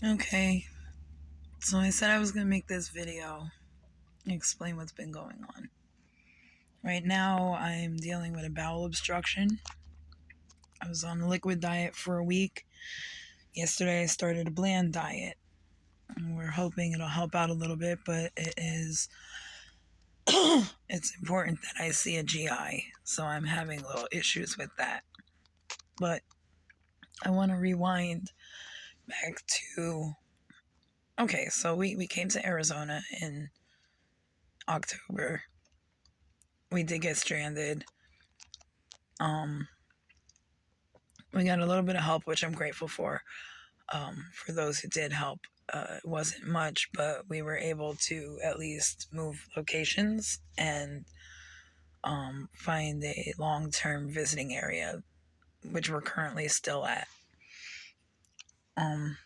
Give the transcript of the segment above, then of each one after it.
Okay, so I said I was going to make this video and explain what's been going on. Right now, I'm dealing with a bowel obstruction. I was on a liquid diet for a week. Yesterday, I started a bland diet. And we're hoping it'll help out a little bit, but it's important that I see a GI, so I'm having little issues with that. But I want to rewind back to okay, so we came to Arizona in October. We did get stranded. Um, we got a little bit of help, which I'm grateful for those who did help. It wasn't much, but we were able to at least move locations and find a long term visiting area, which we're currently still at. Um,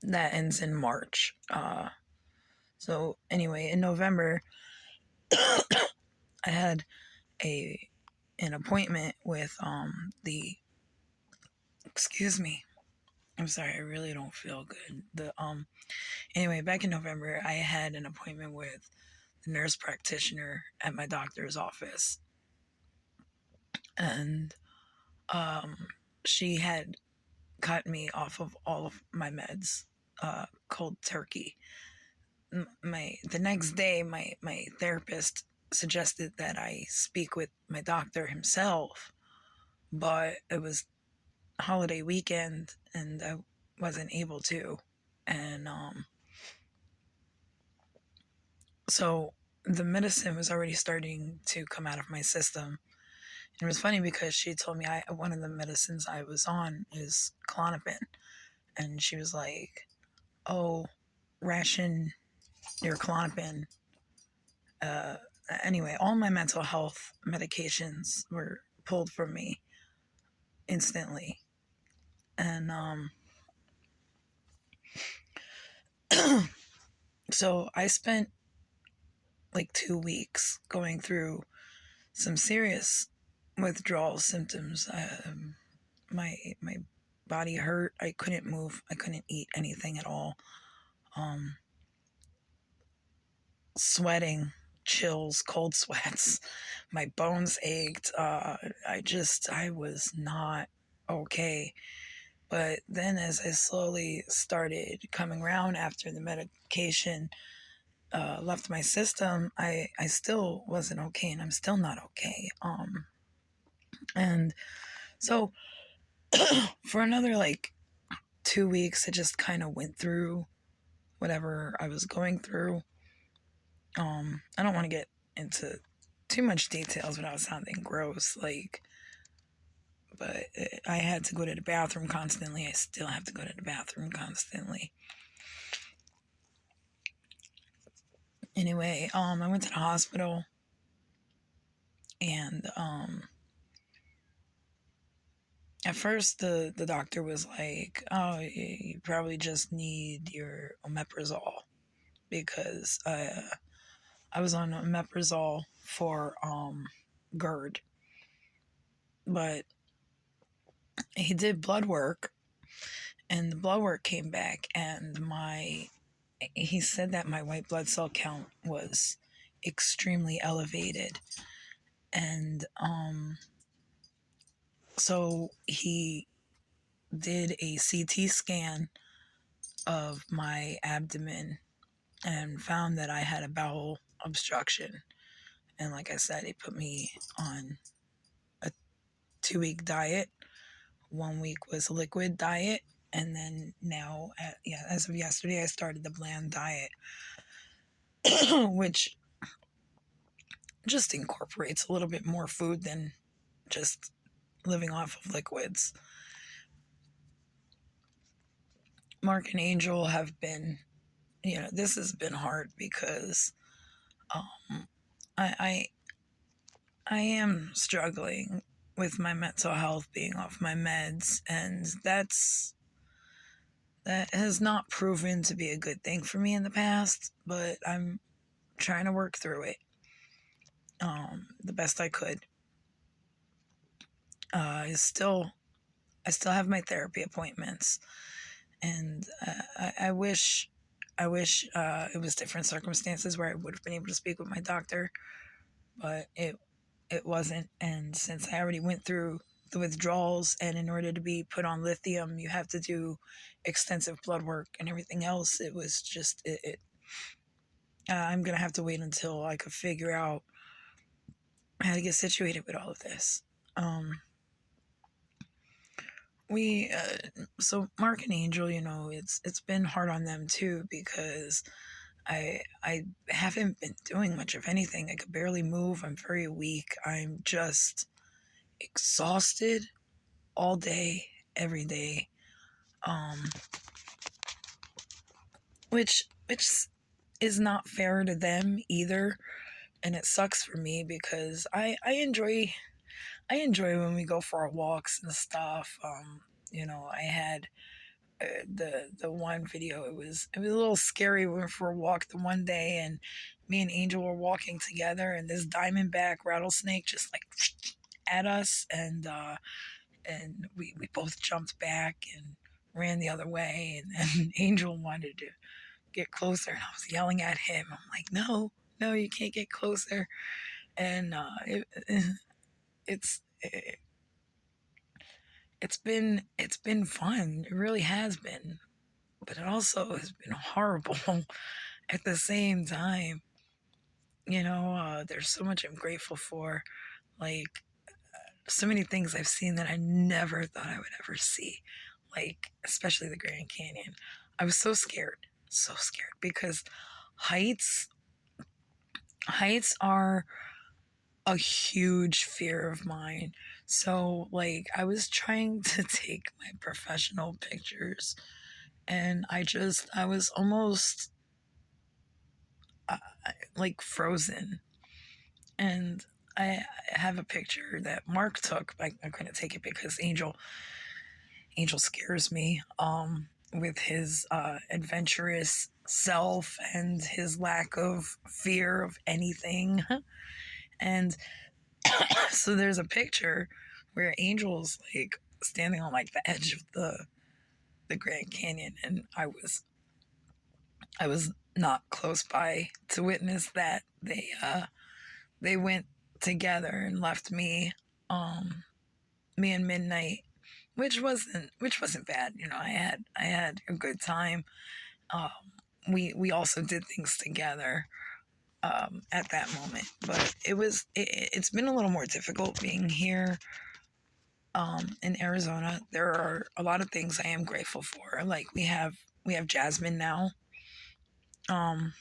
that ends in March. So, anyway, in November, I had a an appointment with the excuse me. I'm sorry, I really don't feel good. The Anyway, back in November, I had an appointment with the nurse practitioner at my doctor's office, and um, she had cut me off of all of my meds, cold turkey. The next day, my therapist suggested that I speak with my doctor himself, but it was holiday weekend and I wasn't able to, and so the medicine was already starting to come out of my system. And it was funny because she told me one of the medicines I was on is Klonopin, and she was like, "Oh, ration your Klonopin." Uh, anyway, all my mental health medications were pulled from me instantly, and so I spent like 2 weeks going through some serious withdrawal symptoms. My body hurt. I couldn't move. I couldn't eat anything at all. Um, Sweating, chills, cold sweats. My bones ached. I was not okay. But then, as I slowly started coming around after the medication left my system, I still wasn't okay, and I'm still not okay. And so for another like 2 weeks, I just kind of went through whatever I was going through. I don't want to get into too much details without sounding gross, but I had to go to the bathroom constantly. I still have to go to the bathroom constantly. Anyway, I went to the hospital, and at first the doctor was like, "Oh, you probably just need your omeprazole," because I was on omeprazole for GERD, but he did blood work, and the blood work came back, and he said that my white blood cell count was extremely elevated, and so he did a CT scan of my abdomen and found that I had a bowel obstruction. And like I said, he put me on a 2 week diet. 1 week was a liquid diet, and then now, as of yesterday, I started the bland diet, which just incorporates a little bit more food than just living off of liquids. Mark and Angel have been, this has been hard because um, I I am struggling with my mental health being off my meds, and that has not proven to be a good thing for me in the past, but I'm trying to work through it the best I could. I still have my therapy appointments, And I wish it was different circumstances where I would have been able to speak with my doctor, but it wasn't. And since I already went through the withdrawals, and in order to be put on lithium, you have to do extensive blood work and everything else. It was just I'm gonna have to wait until I could figure out how to get situated with all of this. Um, we so Mark and Angel, it's been hard on them too, because I haven't been doing much of anything. I could barely move. I'm very weak. I'm just exhausted all day, every day. Um, which is not fair to them either, and it sucks for me because I enjoy when we go for our walks and stuff. I had the one video. It was a little scary. We went for a walk the one day, and me and Angel were walking together, and this diamondback rattlesnake just like at us, and we both jumped back and ran the other way, and then Angel wanted to get closer, and I was yelling at him. I'm like, no, no, you can't get closer. And it's it's been fun. It really has been, but it also has been horrible at the same time. There's so much I'm grateful for, like so many things I've seen that I never thought I would ever see, like especially the Grand Canyon. I was so scared because heights heights are a huge fear of mine. So, like, I was trying to take my professional pictures, and I was almost uh, like frozen. And I have a picture that Mark took. I couldn't take it because Angel scares me. With his adventurous self and his lack of fear of anything. And so there's a picture where Angel's like standing on like the edge of the Grand Canyon, and I was not close by to witness that. They went together and left me and Midnight, which wasn't bad. I had a good time. Um, we also did things together at that moment, but it's been a little more difficult being here in Arizona. There are a lot of things I am grateful for. Like we have Jasmine now, um,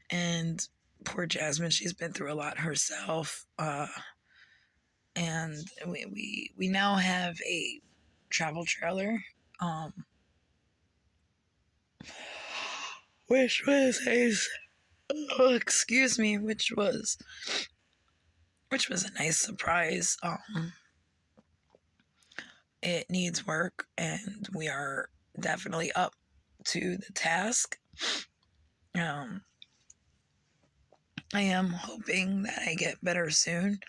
and poor Jasmine, she's been through a lot herself. And we now have a travel trailer, um, which was a excuse me, which was a nice surprise. It needs work, and we are definitely up to the task. Um, I am hoping that I get better soon.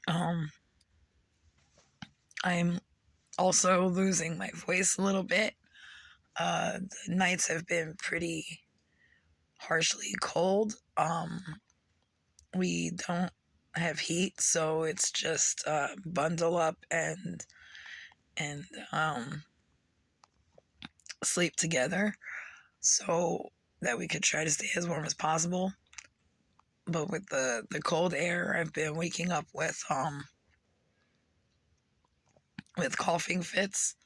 um, I'm also losing my voice a little bit. The nights have been pretty harshly cold. We don't have heat, so it's just bundle up and sleep together, so that we could try to stay as warm as possible. But with the cold air, I've been waking up with coughing fits,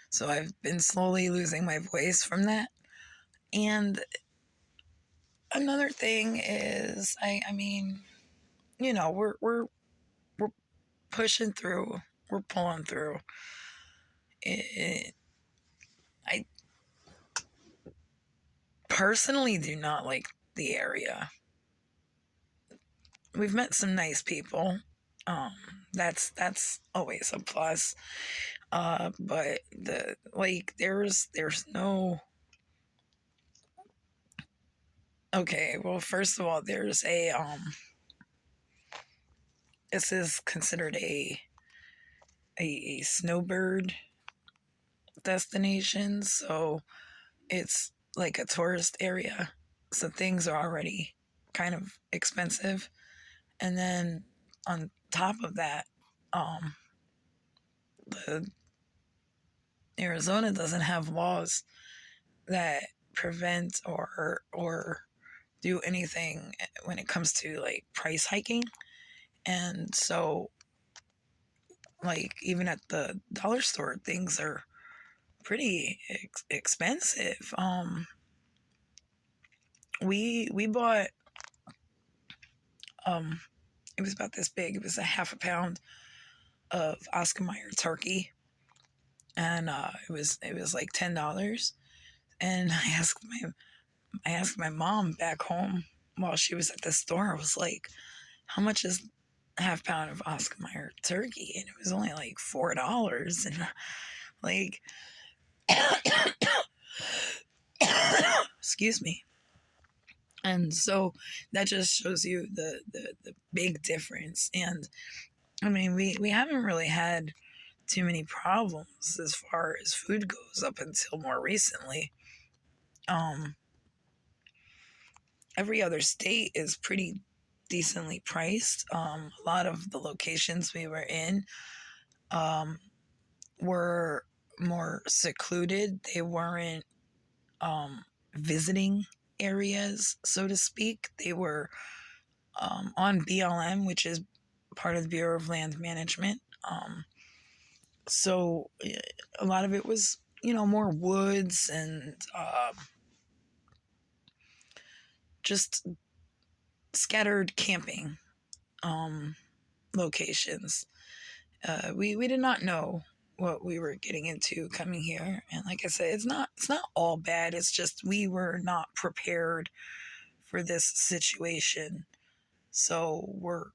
so I've been slowly losing my voice from that. And another thing is, I mean, we're pushing through, we're pulling through. I personally do not like the area. We've met some nice people. Um, that's always a plus. But there's no. Okay, well, first of all, there's this is considered a snowbird destination, so it's like a tourist area. So things are already kind of expensive. And then on top of that, um, the Arizona doesn't have laws that prevent or do anything when it comes to like price hiking. And so like even at the dollar store things are pretty expensive. We bought um it was about this big. It was a half a pound of Oscar Mayer turkey, and it was like $10. And I asked my mom back home while she was at the store. I was like, "How much is a half pound of Oscar Mayer turkey?" And it was only like $4. And like, excuse me. And so that just shows you the big difference. And I mean, we haven't really had too many problems as far as food goes up until more recently. Um, every other state is pretty decently priced. A lot of the locations we were in um, were more secluded. They weren't um, visiting areas, so to speak. They were on BLM, which is part of the Bureau of Land Management. So a lot of it was, more woods and just scattered camping um, locations. We did not know what we were getting into coming here, and like I said, it's not all bad. It's just we were not prepared for this situation, so we're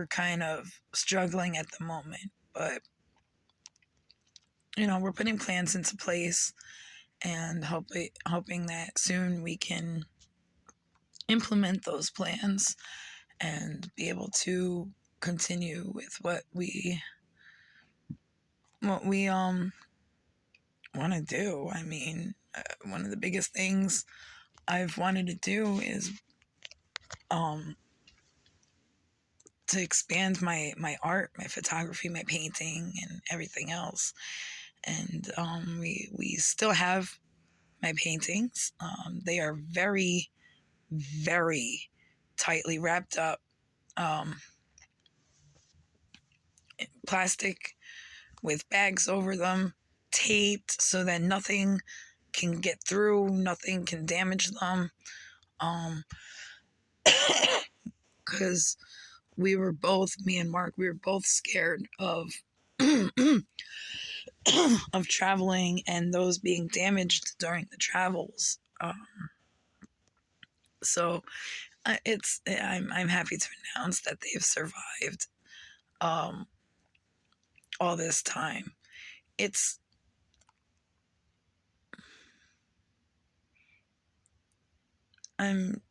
kind of struggling at the moment. But we're putting plans into place and hoping that soon we can implement those plans and be able to continue with what we want to do. I mean, one of the biggest things I've wanted to do is um to expand my art, my photography, my painting, and everything else. And we still have my paintings. They are very, very tightly wrapped up, um, plastic with bags over them, taped so that nothing can get through, nothing can damage them. Because me and Mark, we were both scared of of traveling and those being damaged during the travels. So I'm happy to announce that they've survived um, all this time. It's I'm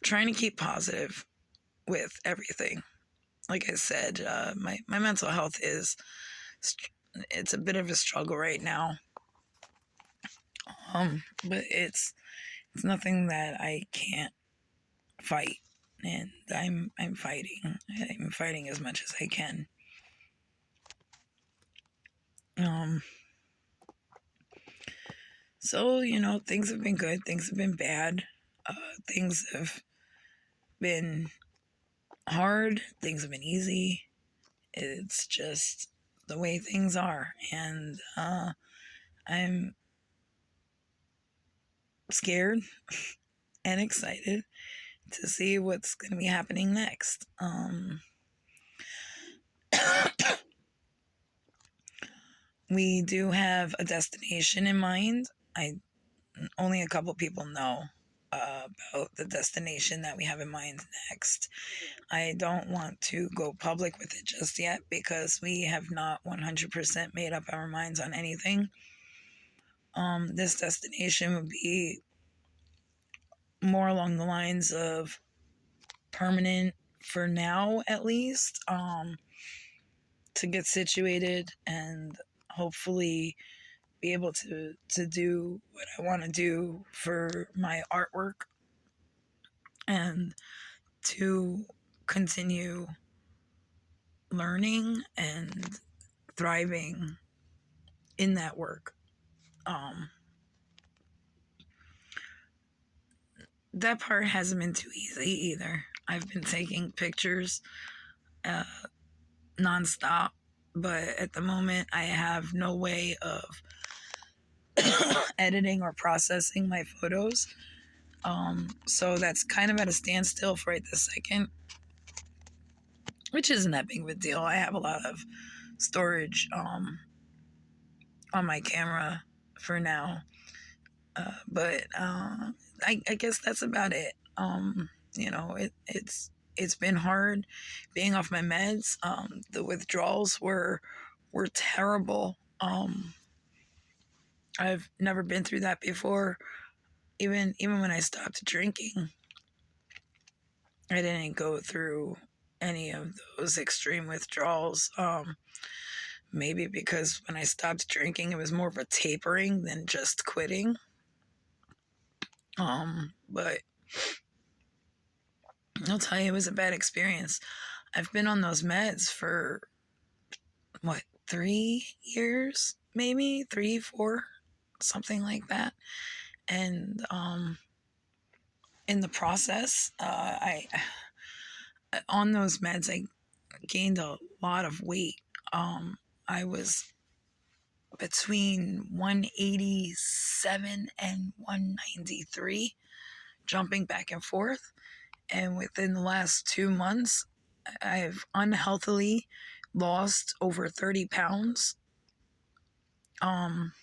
trying to keep positive with everything. Like I said, my mental health it's a bit of a struggle right now. But it's nothing that I can't fight, and I'm fighting. I'm fighting as much as I can. Um, so things have been good. Things have been bad. Uh, things have been hard. Things have been easy. It's just the way things are, and I'm scared and excited to see what's going to be happening next. We do have a destination in mind. I Only a couple people know about the destination that we have in mind next. I don't want to go public with it just yet because we have not 100% made up our minds on anything. This destination would be more along the lines of permanent for now, at least. to get situated and hopefully be able to do what I want to do for my artwork and to continue learning and thriving in that work. Um, that part hasn't been too easy either. I've been taking pictures uh, nonstop, but at the moment, I have no way of editing or processing my photos. So that's kind of at a standstill for right this second, which isn't that big of a deal. I have a lot of storage on my camera for now, but I guess that's about it. It's been hard being off my meds. The withdrawals were terrible. I've never been through that before. Even when I stopped drinking, I didn't go through any of those extreme withdrawals. Maybe because when I stopped drinking, it was more of a tapering than just quitting. But I'll tell you, it was a bad experience. I've been on those meds for what, 3 years, maybe 3, 4, something like that. And in the process, I on those meds, I gained a lot of weight. I was between 187 and 193, jumping back and forth. And within the last 2 months, I've unhealthily lost over 30 pounds. Um,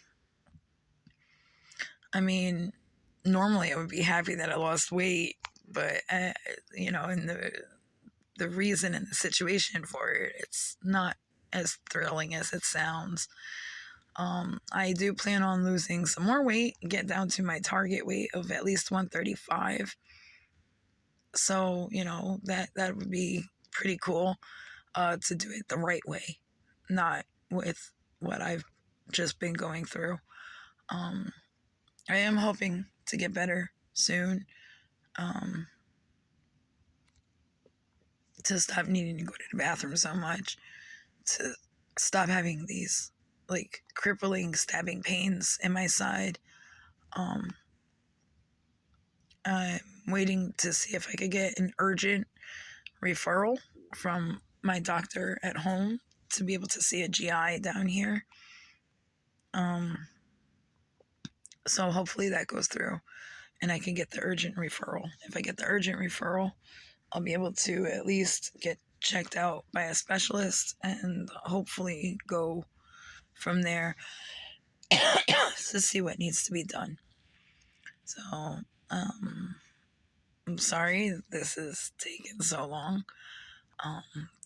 I mean, normally I would be happy that I lost weight, but in the reason and the situation for it, it's not as thrilling as it sounds. I do plan on losing some more weight, get down to my target weight of at least 135. So that would be pretty cool to do it the right way, not with what I've just been going through. Um, I am hoping to get better soon, um, to stop needing to go to the bathroom so much, to stop having these like crippling stabbing pains in my side. Um, I'm waiting to see if I could get an urgent referral from my doctor at home to be able to see a GI down here. So hopefully that goes through and I can get the urgent referral. If I get the urgent referral, I'll be able to at least get checked out by a specialist and hopefully go from there to see what needs to be done. So, I'm sorry this is taking so long.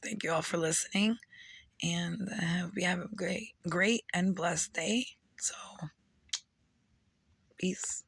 Thank you all for listening, and I hope you have a great and blessed day. So, peace.